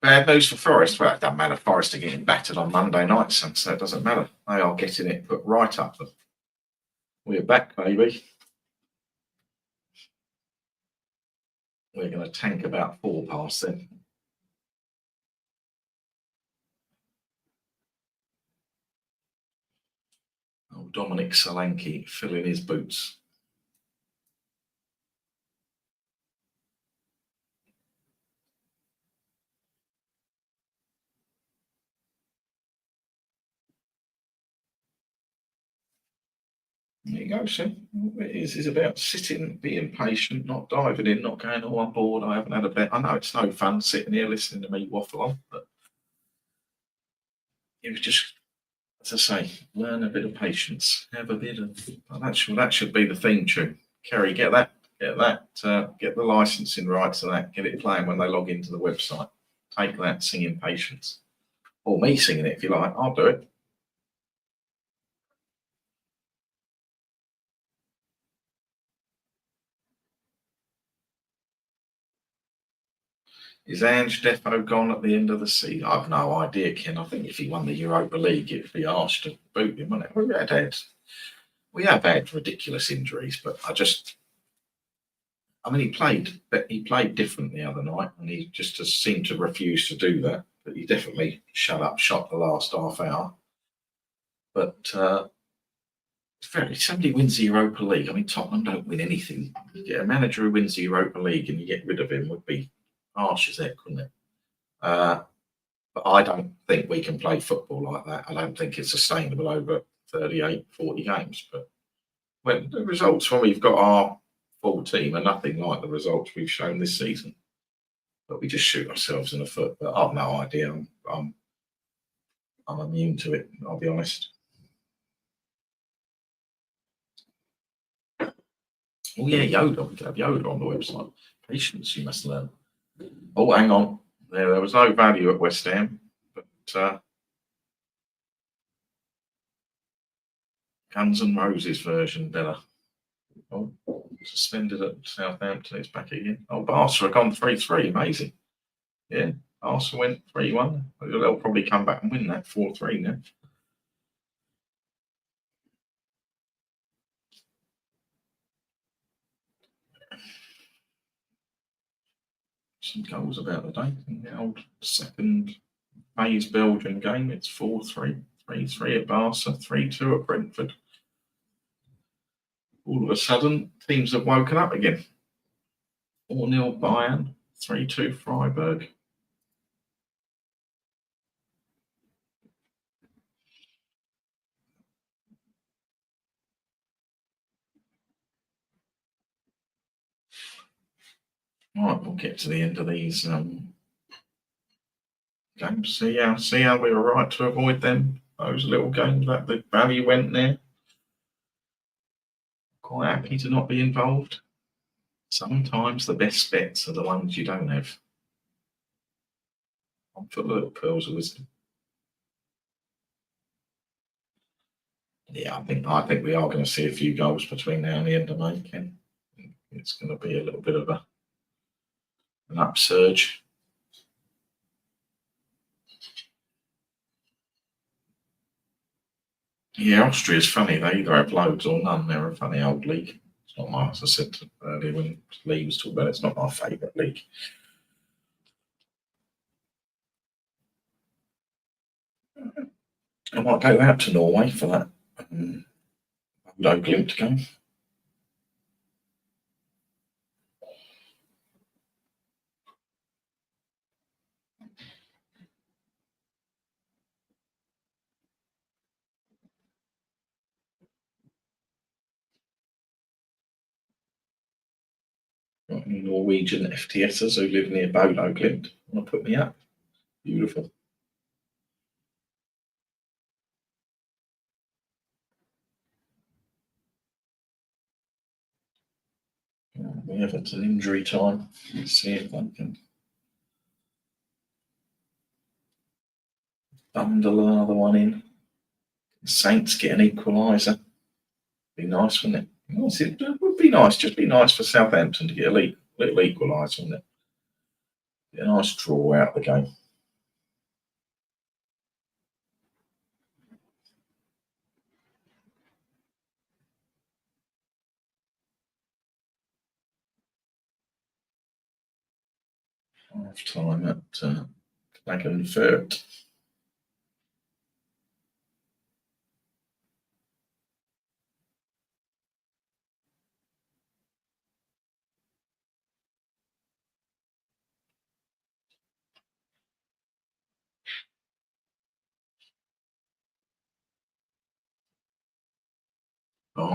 Bad news for Forest. Well, it doesn't matter. Forest are getting battered on Monday night, so it doesn't matter. They are getting it put right up them. We're back, baby. We're going to tank about 4 past then. Oh, Dominic Solanke filling his boots. There you go, see. It is about sitting, being patient, not diving in, not going, oh, I'm bored, I haven't had a bet. I know it's no fun sitting here listening to me waffle on, but you just, as I say, learn a bit of patience. Have a bit of, that should be the theme tune. Kerry, get the licensing rights to that, get it playing when they log into the website. Take that, singing patience. Or me singing it if you like, I'll do it. Is Ange Defo gone at the end of the season? I've no idea, Ken. I think if he won the Europa League, it'd be harsh to boot him, wouldn't it? We have had ridiculous injuries, but he played different the other night, and he just has seemed to refuse to do that. But he definitely shut up shop the last half hour. But if somebody wins the Europa League, Tottenham don't win anything. You get a manager who wins the Europa League and you get rid of him would be harsh as heck, wouldn't it? But I don't think we can play football like that. I don't think it's sustainable over 38, 40 games. But when the results when we've got our full team are nothing like the results we've shown this season. But we just shoot ourselves in the foot. But I've no idea. I'm immune to it, I'll be honest. Oh yeah, Yoda. We could have Yoda on the website. Patience, you must learn. Oh, hang on. There was no value at West Ham, but Guns N' Roses version better. Oh, suspended at Southampton. It's back again. Oh, Barca have gone 3-3. Amazing. Yeah, Barca went 3-1. They'll probably come back and win that 4-3 now. Some goals about the day. In the old second phase Belgian game, it's 4-3. 3-3 at Barca, 3-2 at Brentford. All of a sudden, teams have woken up again. 4-0 Bayern, 3-2 Freiburg. Right, we'll get to the end of these games. See how we were right to avoid them. Those little games that the value went there. Quite happy to not be involved. Sometimes the best bets are the ones you don't have. I'm full of little pearls of wisdom. Yeah, I think we are going to see a few goals between now and the end of May, Ken. It's going to be a little bit of an upsurge. Yeah, Austria's funny. They either have loads or none. They're a funny old league. It's not my, as I said earlier when Lee was talking about it, it's not my favourite league. I might go out to Norway for that no glint game. Got any Norwegian FTSers who live near Bodo Glint want to put me up? Beautiful. We have it an injury time. Let's see if I can bundle another one in. Saints get an equaliser. Be nice, wouldn't it? It would be nice. Just be nice for Southampton to get a little equaliser, wouldn't it? Get a nice draw out of the game. Half time at Klagenfurt.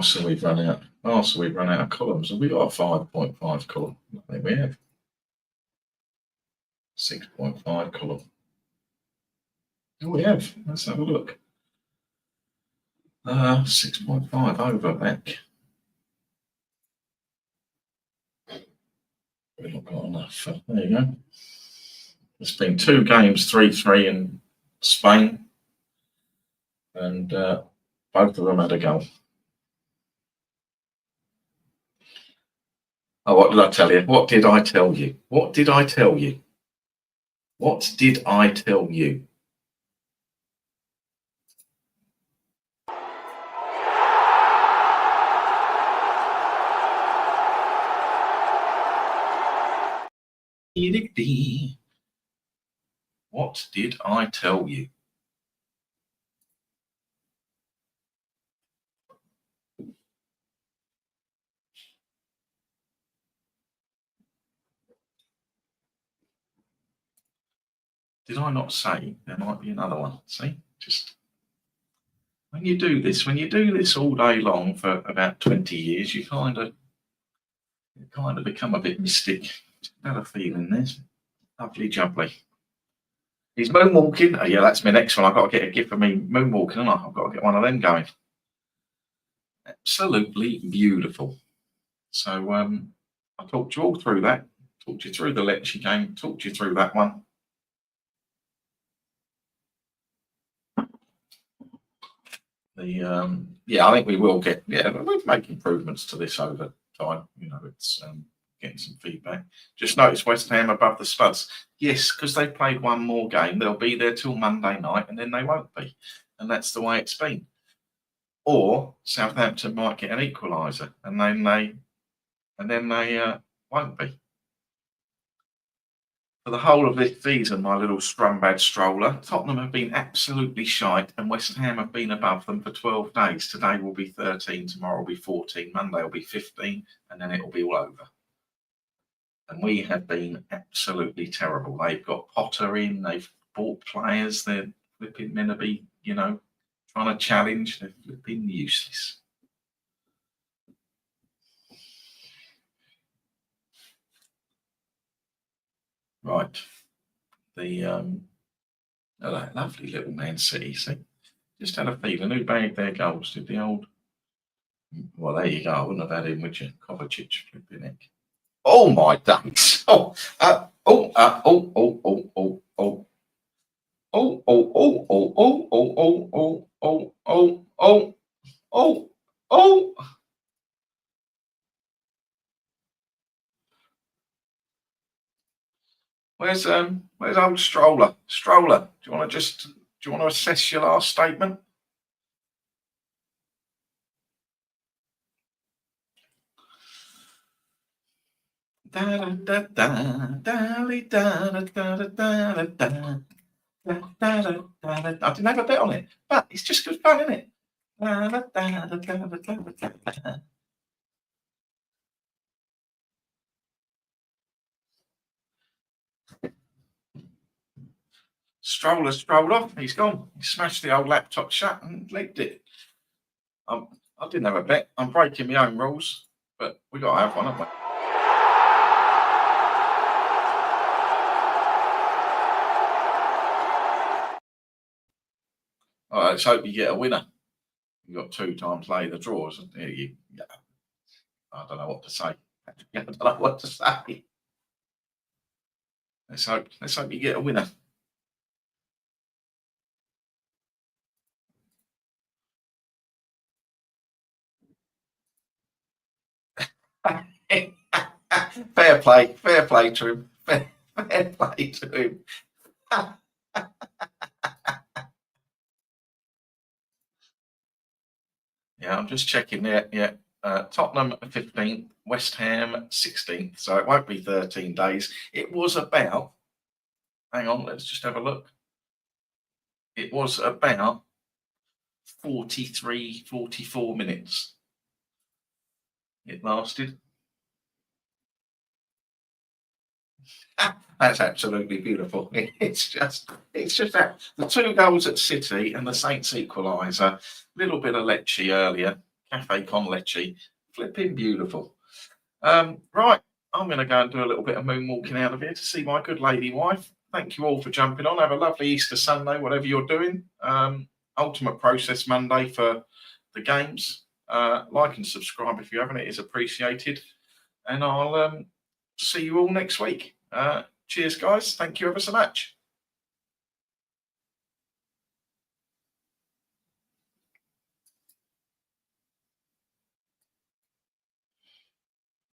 So we've run out. So we've run out of columns. Have we got a 5.5 column? I think we have. 6.5 column. Oh, we have. Let's have a look. 6.5 over back. We've not got enough. There you go. There's been 2 games, 3-3 in Spain, and both of them had a goal. Oh, what did I tell you? What did I tell you? What did I tell you? What did I tell you? What did I tell you? Did I not say there might be another one? See, just when you do this all day long for about 20 years, you kind of become a bit mystic. Just had a feeling this. Lovely jubbly. He's moonwalking. Oh, yeah, that's my next one. I've got to get a gift for me moonwalking, haven't I? I've got to get one of them going. Absolutely beautiful. So I talked you all through that. Talked you through the Lecce game. Talked you through that one. I think we will get. Yeah, we'll make improvements to this over time. You know, it's getting some feedback. Just notice West Ham above the Spuds. Yes, because they've played one more game. They'll be there till Monday night, and then they won't be. And that's the way it's been. Or Southampton might get an equaliser, and then they won't be. For the whole of this season, my little Strumbad stroller, Tottenham have been absolutely shite, and West Ham have been above them for 12 days. Today will be 13, tomorrow will be 14, Monday will be 15, and then it'll be all over. And we have been absolutely terrible. They've got Potter in, they've bought players, they're flipping meant to be, trying to challenge, they're flipping useless. Right. That lovely little Man City, see? Just had a feeling who bagged their goals. Did the old. Well, there you go. I wouldn't have had him, would you? Kovacic flipping it. Oh, my days. Oh, oh, oh, oh, oh, oh, oh, oh. Oh, oh, oh, oh, oh, oh, oh, oh, oh, oh, oh, oh. Where's old Stroller? Stroller, do you want to assess your last statement? Da da da da da da da da da da. I didn't have a bit on it, but it's just good fun, isn't it? Stroller strolled off. He's gone. He smashed the old laptop shut and leaked it. I didn't have a bet. I'm breaking my own rules, but we got to have one, haven't we? All right, let's hope you get a winner. You got 2 times lay the draws. I don't know what to say. I don't know what to say. Let's hope you get a winner. Fair play to him. Fair play to him. Yeah, I'm just checking there. Yeah, Tottenham 15th, West Ham 16th. So it won't be 13 days. It was about, hang on, let's just have a look. It was about 43, 44 minutes. It lasted. That's absolutely beautiful. It's just that the 2 goals at City and the Saints equaliser, a little bit of Lecce earlier, Cafe con Lecce, flipping beautiful. Right, I'm going to go and do a little bit of moonwalking out of here to see my good lady wife. Thank you all for jumping on. Have a lovely Easter Sunday, whatever you're doing. Ultimate Process Monday for the games. Like and subscribe if you haven't. It is appreciated. And I'll see you all next week. Cheers, guys. Thank you ever so much.